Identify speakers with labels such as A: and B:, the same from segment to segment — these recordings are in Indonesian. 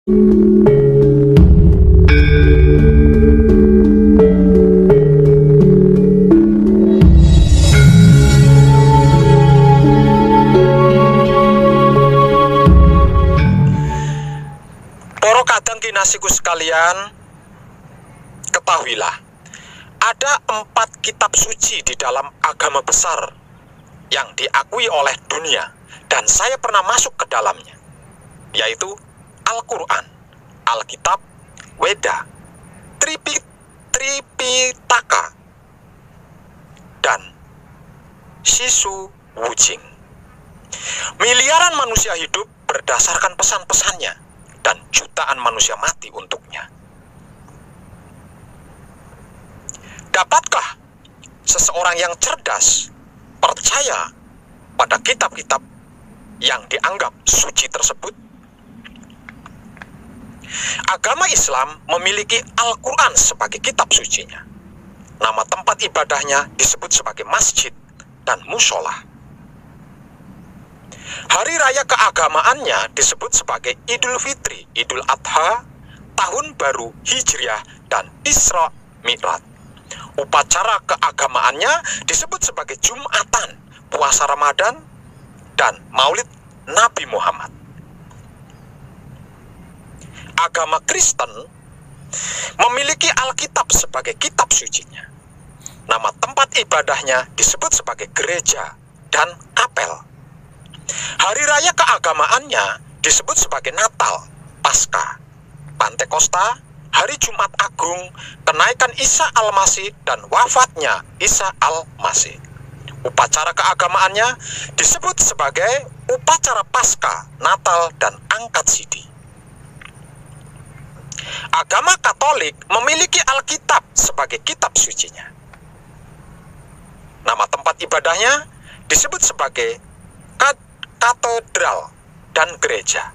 A: Para kadang kinasiku sekalian, ketahuilah, ada 4 kitab suci di dalam agama besar yang diakui oleh dunia, dan saya pernah masuk ke dalamnya, yaitu Al-Quran, Alkitab, Weda, Tripitaka, dan Sisu Wujing. Miliaran manusia hidup berdasarkan pesan-pesannya, dan jutaan manusia mati untuknya. Dapatkah seseorang yang cerdas percaya pada kitab-kitab yang dianggap suci tersebut? Agama Islam memiliki Al-Quran sebagai kitab sucinya. Nama tempat ibadahnya disebut sebagai masjid dan musola. Hari raya keagamaannya disebut sebagai Idul Fitri, Idul Adha, Tahun Baru Hijriah, dan Isra Mi'raj. Upacara keagamaannya disebut sebagai Jumatan, puasa Ramadan, dan Maulid Nabi Muhammad. Agama Kristen memiliki Alkitab sebagai kitab sucinya. Nama tempat ibadahnya disebut sebagai gereja dan kapel. Hari raya keagamaannya disebut sebagai Natal, Paskah, Pantekosta, Hari Jumat Agung, kenaikan Isa Al-Masih, dan wafatnya Isa Al-Masih. Upacara keagamaannya disebut sebagai upacara Paskah, Natal, dan angkat sidi. Agama Katolik memiliki Alkitab sebagai kitab sucinya. Nama tempat ibadahnya disebut sebagai katedral dan gereja.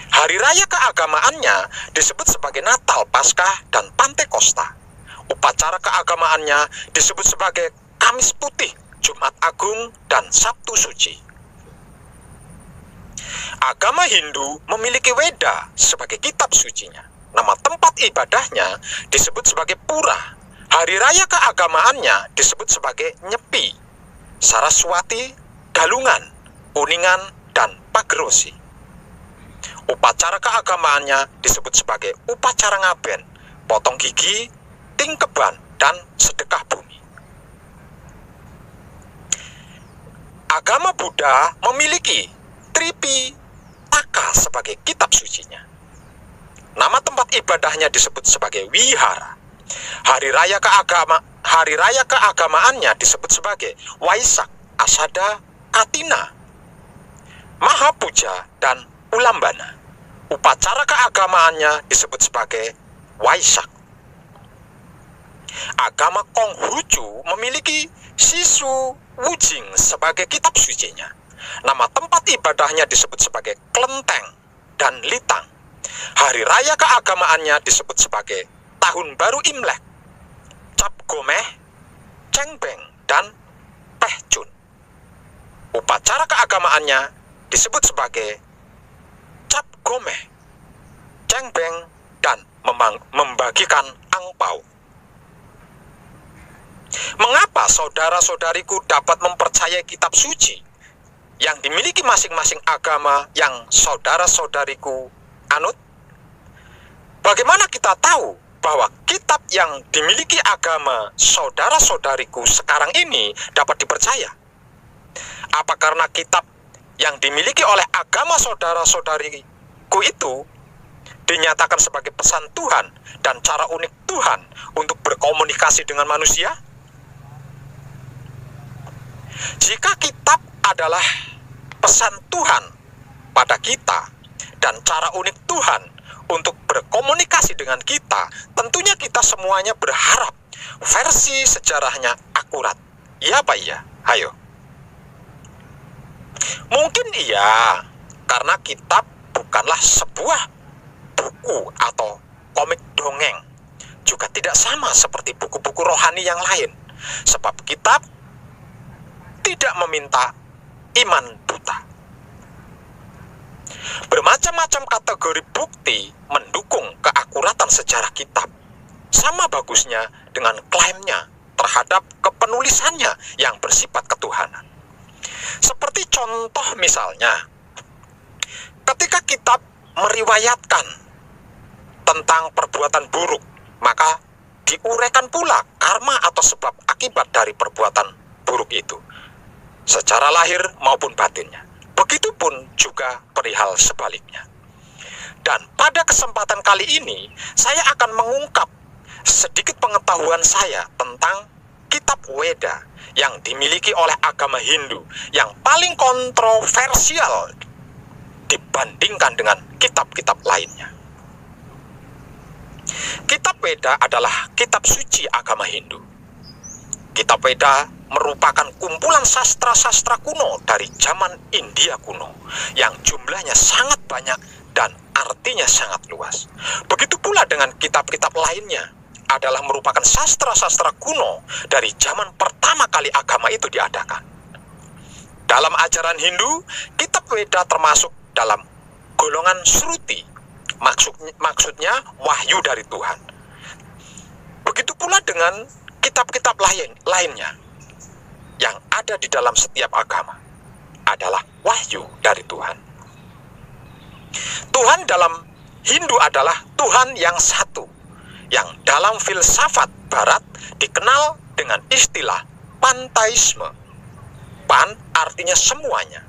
A: Hari raya keagamaannya disebut sebagai Natal, Paskah, dan Pantekosta. Upacara keagamaannya disebut sebagai Kamis Putih, Jumat Agung, dan Sabtu Suci. Agama Hindu memiliki Weda sebagai kitab sucinya. Nama tempat ibadahnya disebut sebagai Pura. Hari raya keagamaannya disebut sebagai Nyepi, Saraswati, Galungan, Kuningan, dan Pagerosi. Upacara keagamaannya disebut sebagai upacara ngaben, potong gigi, tingkeban, dan sedekah bumi. Agama Buddha memiliki Tripitaka sebagai kitab sucinya. Nama tempat ibadahnya disebut sebagai Wihara. Hari raya keagamaannya disebut sebagai Waisak, Asada, Katina, Mahapuja, dan Ulambana. Upacara keagamaannya disebut sebagai Waisak. Agama Konghucu memiliki Sisu Wujing sebagai kitab sucinya. Nama tempat ibadahnya disebut sebagai Klenteng dan Litang. Hari raya keagamaannya disebut sebagai Tahun Baru Imlek, Cap Gomeh, Cengbeng, dan Pehchun. Upacara keagamaannya disebut sebagai Cap Gomeh, Cengbeng, dan membagikan angpau. Mengapa saudara-saudariku dapat mempercayai kitab suci yang dimiliki masing-masing agama yang saudara-saudariku anut? Bagaimana kita tahu bahwa kitab yang dimiliki agama saudara-saudariku sekarang ini dapat dipercaya? Apa karena kitab yang dimiliki oleh agama saudara-saudariku itu dinyatakan sebagai pesan Tuhan dan cara unik Tuhan untuk berkomunikasi dengan manusia? Jika kitab adalah pesan Tuhan pada kita dan cara unik Tuhan untuk berkomunikasi dengan kita, tentunya kita semuanya berharap versi sejarahnya akurat. Iya apa iya? Ayo. Mungkin iya, karena kitab bukanlah sebuah buku atau komik dongeng. Juga tidak sama seperti buku-buku rohani yang lain. Sebab kitab tidak meminta iman buta. Bermacam-macam kategori bukti mendukung keakuratan sejarah kitab. Sama bagusnya dengan klaimnya terhadap kepenulisannya yang bersifat ketuhanan. Seperti contoh misalnya, ketika kitab meriwayatkan tentang perbuatan buruk, maka diuraikan pula karma atau sebab akibat dari perbuatan buruk itu, secara lahir maupun batinnya. Begitupun juga perihal sebaliknya. Dan pada kesempatan kali ini, saya akan mengungkap sedikit pengetahuan saya tentang kitab Weda yang dimiliki oleh agama Hindu, yang paling kontroversial dibandingkan dengan kitab-kitab lainnya. Kitab Weda adalah kitab suci agama Hindu. Kitab Weda merupakan kumpulan sastra-sastra kuno dari zaman India kuno yang jumlahnya sangat banyak dan artinya sangat luas. Begitu pula dengan kitab-kitab lainnya adalah merupakan sastra-sastra kuno dari zaman pertama kali agama itu diadakan. Dalam ajaran Hindu, kitab Weda termasuk dalam golongan Shruti, maksudnya wahyu dari Tuhan. Begitu pula dengan kitab-kitab lainnya yang ada di dalam setiap agama adalah wahyu dari Tuhan. Tuhan dalam Hindu adalah Tuhan yang satu, yang dalam filsafat barat dikenal dengan istilah pantheisme. Pan artinya semuanya,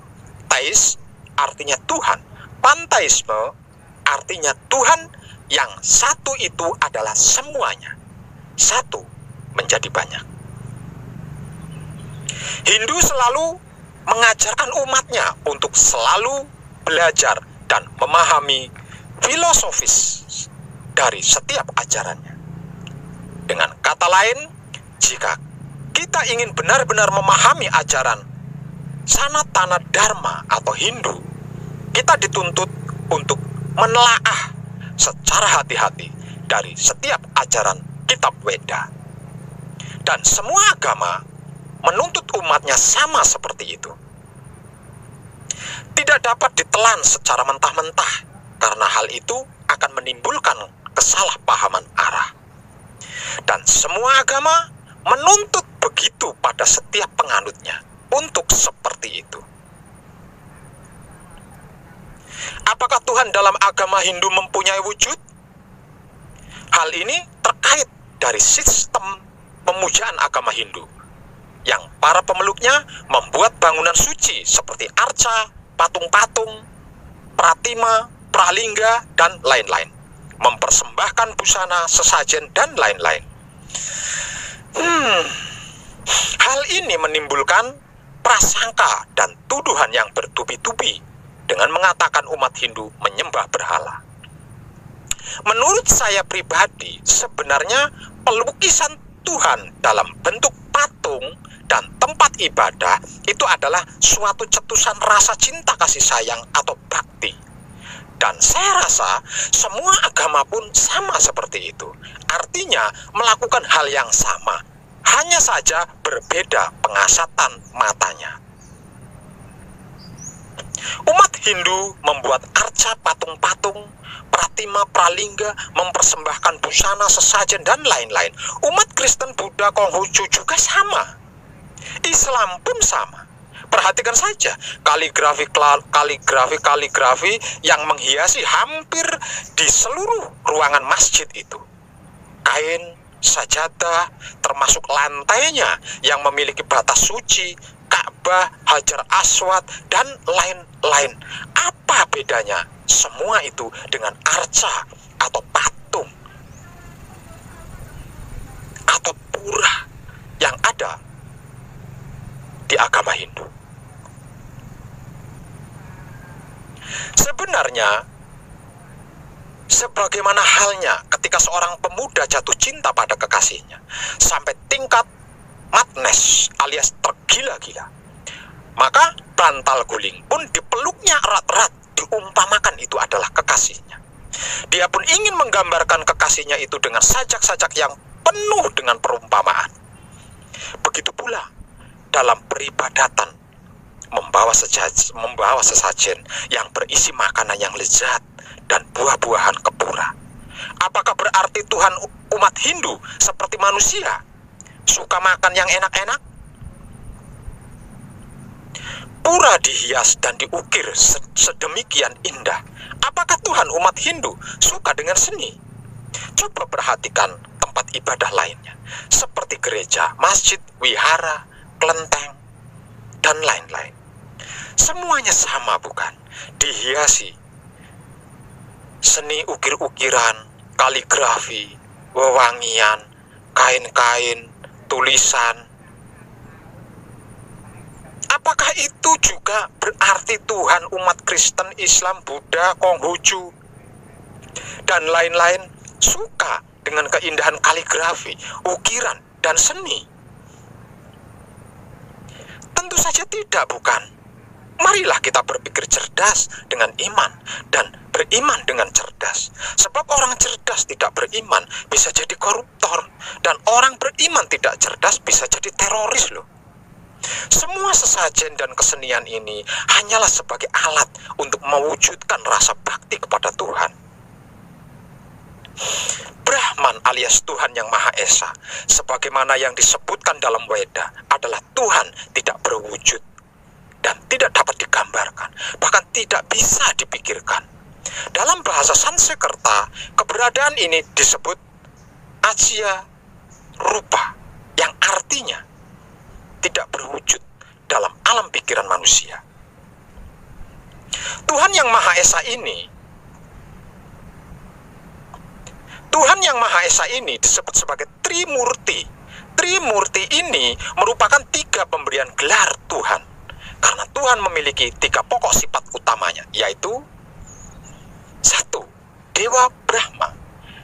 A: theis artinya Tuhan, pantheisme artinya Tuhan yang satu itu adalah semuanya. Satu menjadi banyak. Hindu selalu mengajarkan umatnya untuk selalu belajar dan memahami filosofis dari setiap ajarannya. Dengan kata lain, jika kita ingin benar-benar memahami ajaran Sanatana Dharma atau Hindu, kita dituntut untuk menelaah secara hati-hati dari setiap ajaran kitab Weda. Dan semua agama menuntut umatnya sama seperti itu. Tidak dapat ditelan secara mentah-mentah, karena hal itu akan menimbulkan kesalahpahaman arah. Dan semua agama menuntut begitu pada setiap penganutnya untuk seperti itu. Apakah Tuhan dalam agama Hindu mempunyai wujud? Hal ini terkait dari sistem pemujaan agama Hindu, yang para pemeluknya membuat bangunan suci seperti arca, patung-patung, pratima, pralingga, dan lain-lain, mempersembahkan busana, sesajen, dan lain-lain. Hal ini menimbulkan prasangka dan tuduhan yang bertubi-tubi dengan mengatakan umat Hindu menyembah berhala. Menurut saya pribadi, sebenarnya pelukisan Tuhan dalam bentuk patung dan tempat ibadah itu adalah suatu cetusan rasa cinta kasih sayang atau bakti. Dan saya rasa semua agama pun sama seperti itu. Artinya melakukan hal yang sama, hanya saja berbeda pengasatan matanya. Umat Hindu membuat arca, patung-patung, pratima, pralingga, mempersembahkan busana, sesajen, dan lain-lain. Umat Kristen, Buddha, Konghucu juga sama. Islam pun sama. Perhatikan saja kaligrafi yang menghiasi hampir di seluruh ruangan masjid itu. Kain, sajadah, termasuk lantainya yang memiliki batas suci, Ka'bah, Hajar Aswad, dan lain-lain. Apa bedanya semua itu dengan arca atau patung atau pura yang ada di agama Hindu? Sebenarnya, sebagaimana halnya ketika seorang pemuda jatuh cinta pada kekasihnya sampai tingkat madness alias tergila-gila, maka bantal guling pun dipeluknya erat-erat, diumpamakan itu adalah kekasihnya. Dia pun ingin menggambarkan kekasihnya itu dengan sajak-sajak yang penuh dengan perumpamaan. Begitu pula dalam peribadatan membawa sesajen yang berisi makanan yang lezat dan buah-buahan kepura. Apakah berarti Tuhan umat Hindu seperti manusia, suka makan yang enak-enak? Pura dihias dan diukir sedemikian indah. Apakah Tuhan umat Hindu suka dengan seni? Coba perhatikan tempat ibadah lainnya, seperti gereja, masjid, wihara, kelenteng, dan lain-lain. Semuanya sama, bukan? Dihiasi seni ukir-ukiran, kaligrafi, wewangian, kain-kain, tulisan. Apakah itu juga berarti Tuhan umat Kristen, Islam, Buddha, Konghucu, dan lain-lain suka dengan keindahan kaligrafi, ukiran, dan seni? Tentu saja tidak, bukan? Marilah kita berpikir cerdas dengan iman dan beriman dengan cerdas. Sebab orang cerdas tidak beriman bisa jadi koruptor, dan orang beriman tidak cerdas bisa jadi teroris loh. Semua sesajen dan kesenian ini hanyalah sebagai alat untuk mewujudkan rasa bakti kepada Tuhan. Brahman alias Tuhan yang Maha Esa, sebagaimana yang disebutkan dalam Weda, adalah Tuhan tidak berwujud dan tidak dapat digambarkan, bahkan tidak bisa dipikirkan. Dalam bahasa Sanskerta, keberadaan ini disebut Ajya Rupa, yang artinya tidak berwujud dalam alam pikiran manusia. Tuhan yang Maha Esa ini disebut sebagai Trimurti. Trimurti ini merupakan 3 pemberian gelar Tuhan, karena Tuhan memiliki 3 pokok sifat utamanya, yaitu 1. Dewa Brahma.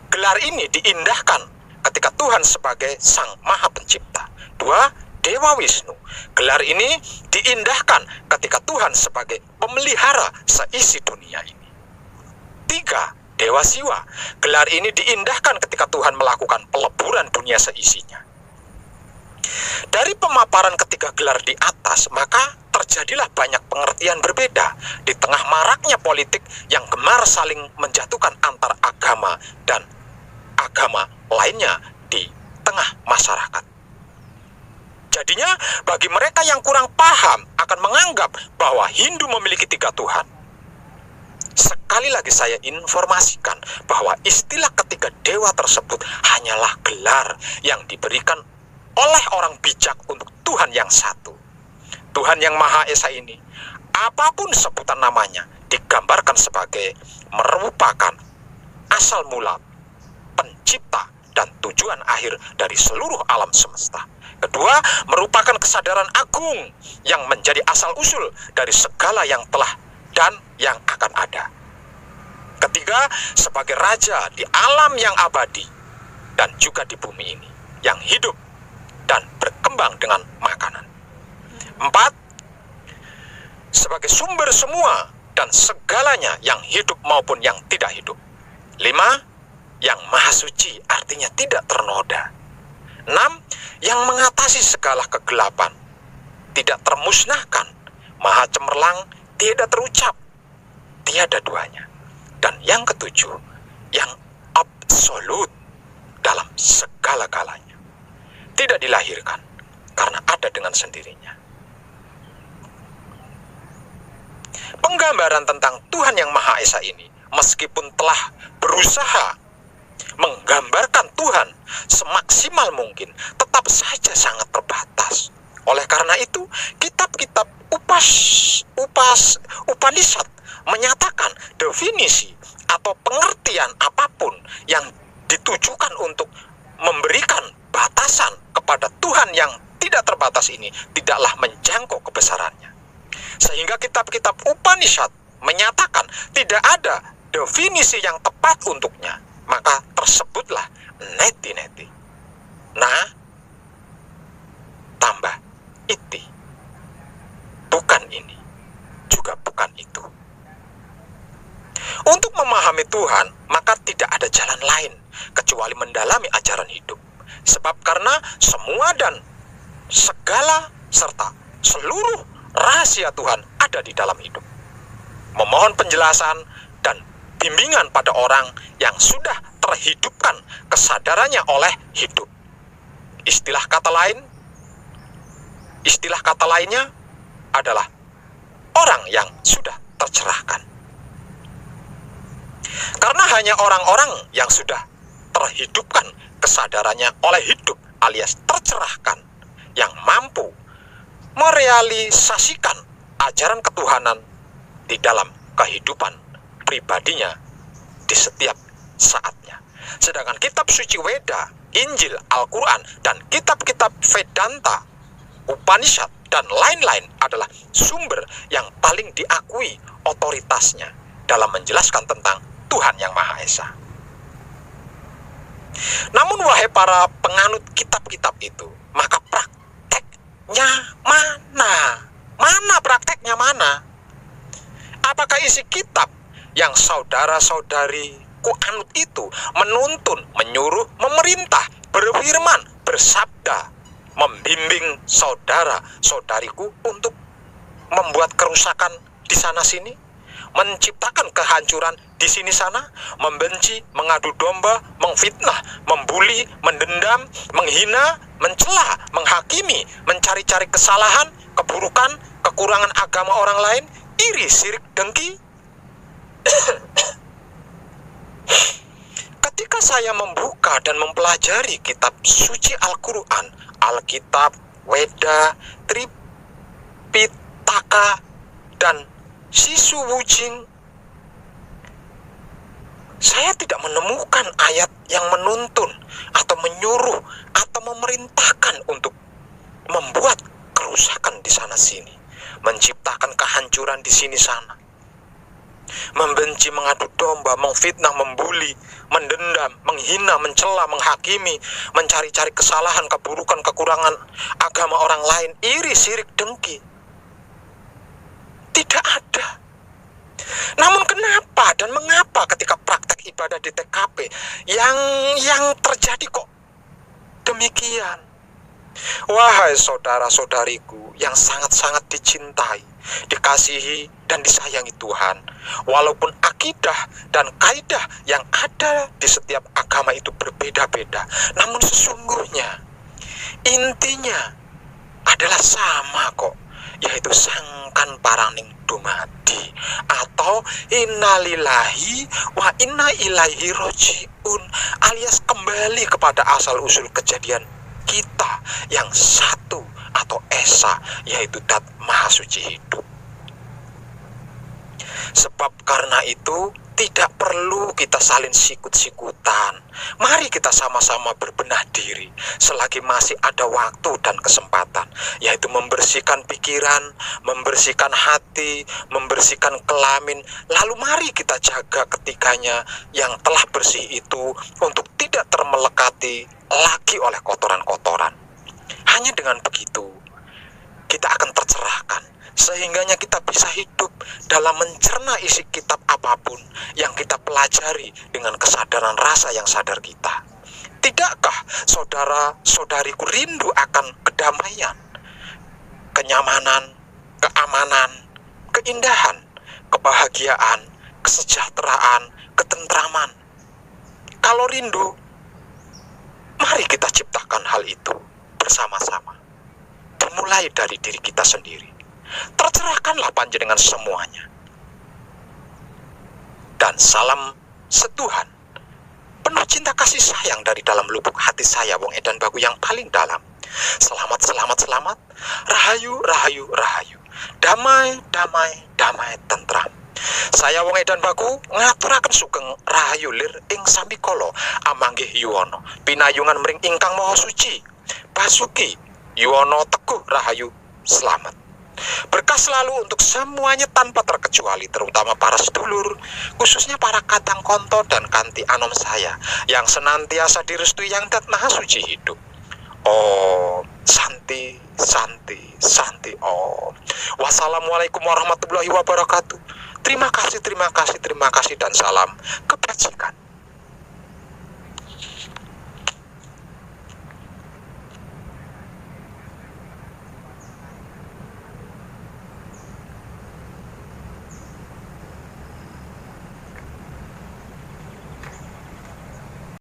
A: Gelar ini diindahkan ketika Tuhan sebagai Sang Maha Pencipta. 2. Dewa Wisnu. Gelar ini diindahkan ketika Tuhan sebagai pemelihara seisi dunia ini. 3. Dewa Siwa. Gelar ini diindahkan ketika Tuhan melakukan peleburan dunia seisinya. Dari pemaparan ketiga gelar di atas, maka terjadilah banyak pengertian berbeda di tengah maraknya politik yang gemar saling menjatuhkan antar agama dan agama lainnya di tengah masyarakat. Jadinya, bagi mereka yang kurang paham akan menganggap bahwa Hindu memiliki 3 Tuhan. Sekali lagi saya informasikan bahwa istilah ketiga dewa tersebut hanyalah gelar yang diberikan oleh orang bijak untuk Tuhan yang satu. Tuhan yang Maha Esa ini, apapun sebutan namanya, digambarkan sebagai merupakan asal mula, pencipta, dan tujuan akhir dari seluruh alam semesta. Kedua, merupakan kesadaran agung yang menjadi asal-usul dari segala yang telah dan yang akan ada. Ketiga, sebagai raja di alam yang abadi dan juga di bumi ini, yang hidup dan berkembang dengan makanan. 4, sebagai sumber semua dan segalanya yang hidup maupun yang tidak hidup. 5, yang maha suci, artinya tidak ternoda. 6, yang mengatasi segala kegelapan, tidak termusnahkan, maha cemerlang, tidak terucap, tiada duanya. Dan yang ketujuh, yang absolut dalam segala-galanya, tidak dilahirkan karena ada dengan sendirinya. Penggambaran tentang Tuhan yang Maha Esa ini, meskipun telah berusaha menggambarkan Tuhan semaksimal mungkin, tetap saja sangat terbatas. Oleh karena itu, kitab-kitab Upanishad menyatakan definisi atau pengertian apapun yang ditujukan untuk memberikan batasan kepada Tuhan yang tidak terbatas ini tidaklah menjangkau kebesarannya. Sehingga kitab-kitab Upanishad menyatakan tidak ada definisi yang tepat untuknya. Maka tersebutlah neti-neti. Nah, tambah iti. Bukan ini, juga bukan itu. Untuk memahami Tuhan, maka tidak ada jalan lain kecuali mendalami ajaran hidup. Sebab karena semua dan segala serta seluruh rahasia Tuhan ada di dalam hidup. Memohon penjelasan dan bimbingan pada orang yang sudah terhidupkan kesadarannya oleh hidup. Istilah kata lainnya adalah orang yang sudah tercerahkan. Karena hanya orang-orang yang sudah terhidupkan kesadarannya oleh hidup alias tercerahkan yang mampu merealisasikan ajaran ketuhanan di dalam kehidupan pribadinya di setiap saatnya. Sedangkan kitab suci Weda, Injil, Al-Quran, dan kitab-kitab Vedanta, Upanishad, dan lain-lain adalah sumber yang paling diakui otoritasnya dalam menjelaskan tentang Tuhan yang Maha Esa. Namun wahai para penganut kitab-kitab itu, maka prakteknya mana? Mana prakteknya mana? Apakah isi kitab yang saudara-saudariku anut itu menuntun, menyuruh, memerintah, berfirman, bersabda, membimbing saudara-saudariku untuk membuat kerusakan di sana-sini, menciptakan kehancuran di sini-sana, membenci, mengadu domba, memfitnah, membuli, mendendam, menghina, mencela, menghakimi, mencari-cari kesalahan, keburukan, kekurangan agama orang lain, iri, sirik, dengki? Ketika saya membuka dan mempelajari kitab suci Al-Quran, Alkitab, Weda, Tripitaka, dan Sisu Wujing, saya tidak menemukan ayat yang menuntun atau menyuruh atau memerintahkan untuk membuat kerusakan di sana-sini, menciptakan kehancuran di sini-sana, membenci, mengadu domba, memfitnah, membuli, mendendam, menghina, mencela, menghakimi, mencari-cari kesalahan, keburukan, kekurangan agama orang lain, iri, sirik, dengki. Tidak ada. Namun kenapa dan mengapa ketika praktek ibadah di TKP yang terjadi kok demikian? Wahai saudara-saudariku yang sangat-sangat dicintai, dikasihi dan disayangi Tuhan, walaupun akidah dan kaidah yang ada di setiap agama itu berbeda-beda, namun sesungguhnya intinya adalah sama kok, yaitu sangkan paraning dumadi atau innalillahi wa inna ilaihi rojiun, alias kembali kepada asal usul kejadian kita yang satu atau esa, yaitu Dat Maha Suci hidup. Sebab karena itu tidak perlu kita saling sikut-sikutan. Mari kita sama-sama berbenah diri selagi masih ada waktu dan kesempatan, yaitu membersihkan pikiran, membersihkan hati, membersihkan kelamin. Lalu mari kita jaga ketiganya yang telah bersih itu untuk tidak termelekati lagi oleh kotoran-kotoran. Hanya dengan begitu kita akan tercerahkan, sehingganya kita bisa hidup dalam mencerna isi kitab apapun yang kita pelajari dengan kesadaran rasa yang sadar kita. Tidakkah saudara-saudariku rindu akan kedamaian, kenyamanan, keamanan, keindahan, kebahagiaan, kesejahteraan, ketentraman? Kalau rindu, mari kita ciptakan hal itu bersama-sama, dimulai dari diri kita sendiri. Tercerahkanlah panjenengan semuanya. Dan salam setuhan, penuh cinta kasih sayang dari dalam lubuk hati saya, Wong Edan Bagu yang paling dalam. Selamat, selamat, selamat. Rahayu, rahayu, rahayu. Damai, damai, damai, tentram. Saya Wong Edan Bagu ngaturaken sugeng rahayu lir ing sambikala amanggih yuwana pinayungan mring ingkang maha suci Basuki Yuwono Teguh Rahayu selamat. Berkah selalu untuk semuanya tanpa terkecuali, terutama para sedulur, khususnya para kadang konto dan kanti anom saya yang senantiasa direstui yang Dat Maha Suci hidup. Om Santi, Santi, Santi Om. Wassalamualaikum warahmatullahi wabarakatuh. Terima kasih, terima kasih, terima kasih, dan salam kebajikan.